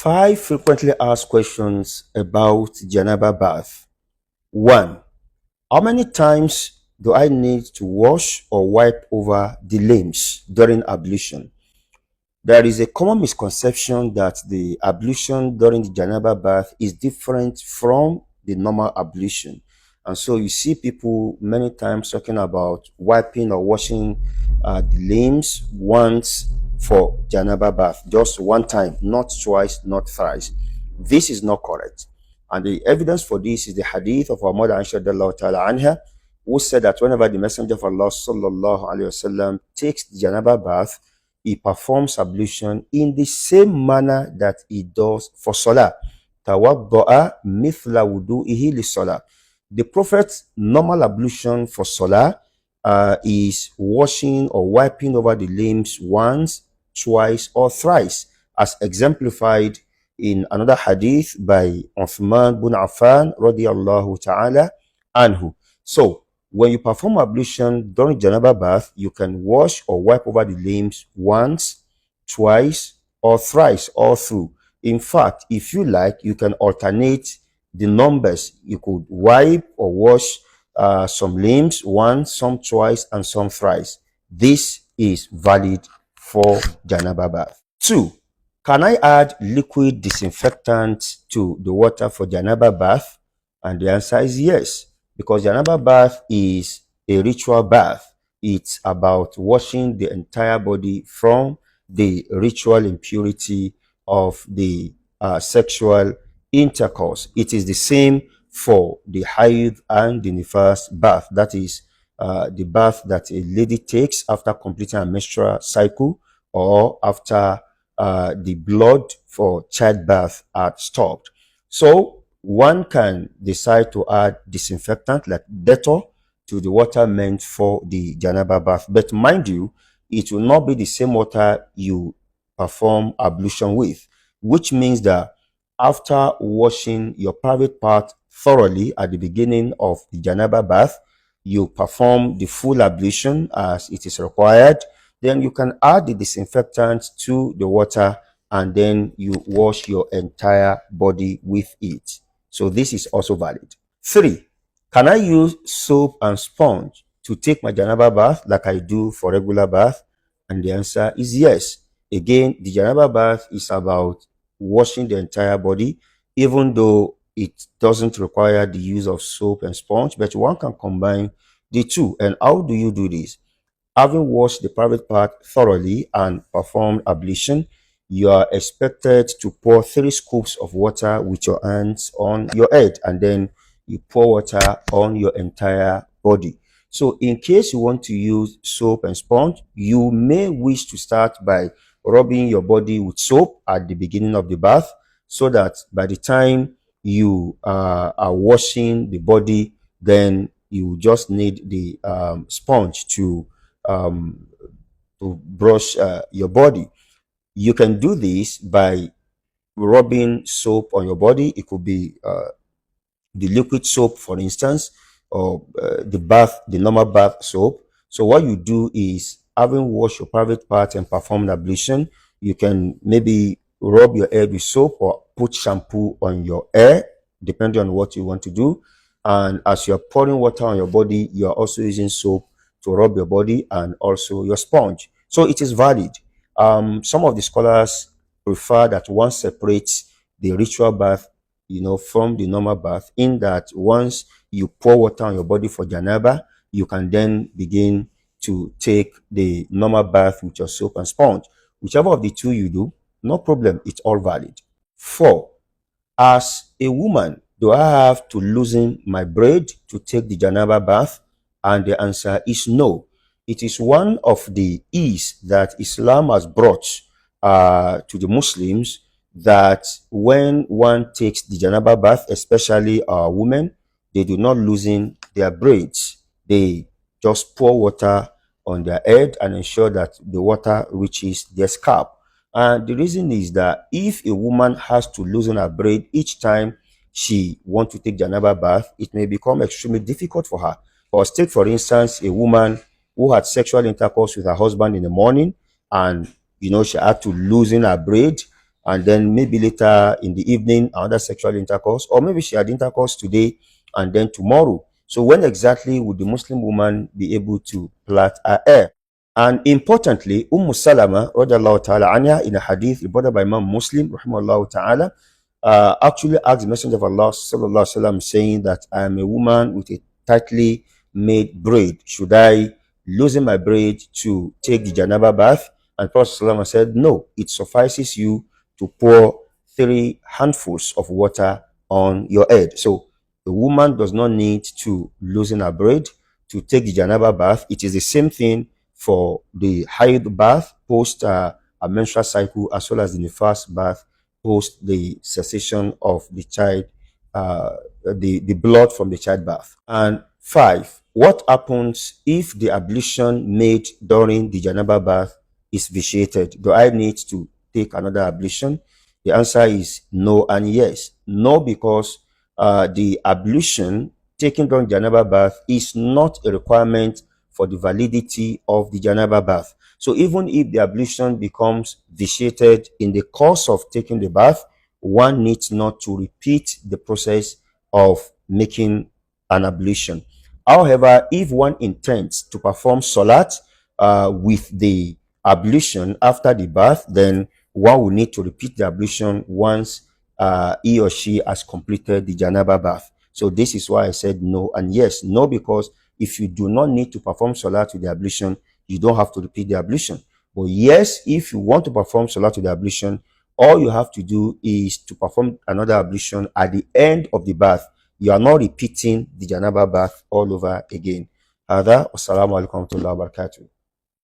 5 frequently asked questions about Janabah bath. 1. How many times do I need to wash or wipe over the limbs during ablution? There is a common misconception that the ablution during the Janabah bath is different from the normal ablution. And so you see people many times talking about wiping or washing the limbs once for Janabah bath, just one time, not twice, not thrice. This is not correct. And the evidence for this is the hadith of our mother Aisha radiallahu ta'ala anha, who said that whenever the Messenger of Allah sallallahu alayhi wasallam takes the Janabah bath, he performs ablution in the same manner that he does for Salah. Tawadda'a mithla wudu'ihi li Salah. The Prophet's normal ablution for Salah is washing or wiping over the limbs once, twice, or thrice, as exemplified in another hadith by Uthman bin Affan radiyallahu ta'ala anhu. So, when you perform ablution during Janabah bath, you can wash or wipe over the limbs once, twice, or thrice all through. In fact, if you like, you can alternate the numbers. You could wipe or wash some limbs once, some twice, and some thrice. This is valid for Janabah bath. 2. Can I add liquid disinfectant to the water for Janabah bath? And the answer is yes, because Janabah bath is a ritual bath. It's about washing the entire body from the ritual impurity of the sexual intercourse. It is the same for the Hayd and the Nifas bath. That is the bath that a lady takes after completing a menstrual cycle or after the blood for childbirth had stopped. So one can decide to add disinfectant like Dettol to the water meant for the Janabah bath. But mind you, it will not be the same water you perform ablution with, which means that after washing your private part thoroughly at the beginning of the Janabah bath, you perform the full ablution as it is required. Then you can add the disinfectant to the water and then you wash your entire body with it. So this is also valid. 3. Can I use soap and sponge to take my Janabah bath like I do for regular bath? And the answer is yes. Again, the Janabah bath is about washing the entire body, even though it doesn't require the use of soap and sponge, but one can combine the two. And how do you do this? Having washed the private part thoroughly and performed ablution, you are expected to pour 3 scoops of water with your hands on your head, and then you pour water on your entire body. So in case you want to use soap and sponge, you may wish to start by rubbing your body with soap at the beginning of the bath, so that by the time you are washing the body, then you just need the sponge to brush your body. You can do this by rubbing soap on your body. It could be the liquid soap, for instance, or the normal bath soap. So what you do is, having washed your private part and performed ablution, you can maybe rub your hair with soap or put shampoo on your hair, depending on what you want to do. And as you're pouring water on your body, you're also using soap to rub your body and also your sponge. So it is valid. Some of the scholars prefer that one separates the ritual bath, from the normal bath, in that once you pour water on your body for Janabah, you can then begin to take the normal bath with your soap and sponge. Whichever of the two you do, no problem, it's all valid. 4. As a woman, do I have to loosen my braid to take the Janabah bath? And the answer is no. It is one of the ease that Islam has brought to the Muslims, that when one takes the Janabah bath, especially women, they do not loosen their braids. They just pour water on their head and ensure that the water reaches their scalp. And the reason is that if a woman has to loosen her braid each time she wants to take Janabah bath, it may become extremely difficult for her. Or take, for instance, a woman who had sexual intercourse with her husband in the morning, and she had to loosen her braid and then maybe later in the evening another sexual intercourse, or maybe she had intercourse today and then tomorrow. So when exactly would the Muslim woman be able to plait her hair? And importantly, Salama radiallahu ta'ala anha, in a hadith reported by Imam Muslim rahimahullah ta'ala, actually asked the Messenger of Allah sallallahu alaihi wasallam, saying that I am a woman with a tightly made braid. Should I loosen my braid to take the Janabah bath? And Prophet sallallahu said, no, it suffices you to pour 3 handfuls of water on your head. So the woman does not need to loosen her braid to take the Janabah bath. It is the same thing for the Haid bath post a menstrual cycle, as well as the Nifas bath post the cessation of the child, the blood from the child bath. And 5, what happens if the ablution made during the Janaba bath is vitiated? Do I need to take another ablution? The answer is no and yes. No, because the ablution taken during Janaba bath is not a requirement for the validity of the Janaba bath. So even if the ablution becomes vitiated in the course of taking the bath, one needs not to repeat the process of making an ablution. However, if one intends to perform salat with the ablution after the bath, then one will need to repeat the ablution once he or she has completed the Janaba bath. So this is why I said no and yes. No, because if you do not need to perform salat with the ablution, you don't have to repeat the ablution. But yes, if you want to perform salat with the ablution, all you have to do is to perform another ablution at the end of the bath. You are not repeating the Janaba bath all over again. Wassalamu alaikum wa rahmatullahi wa barakatuh.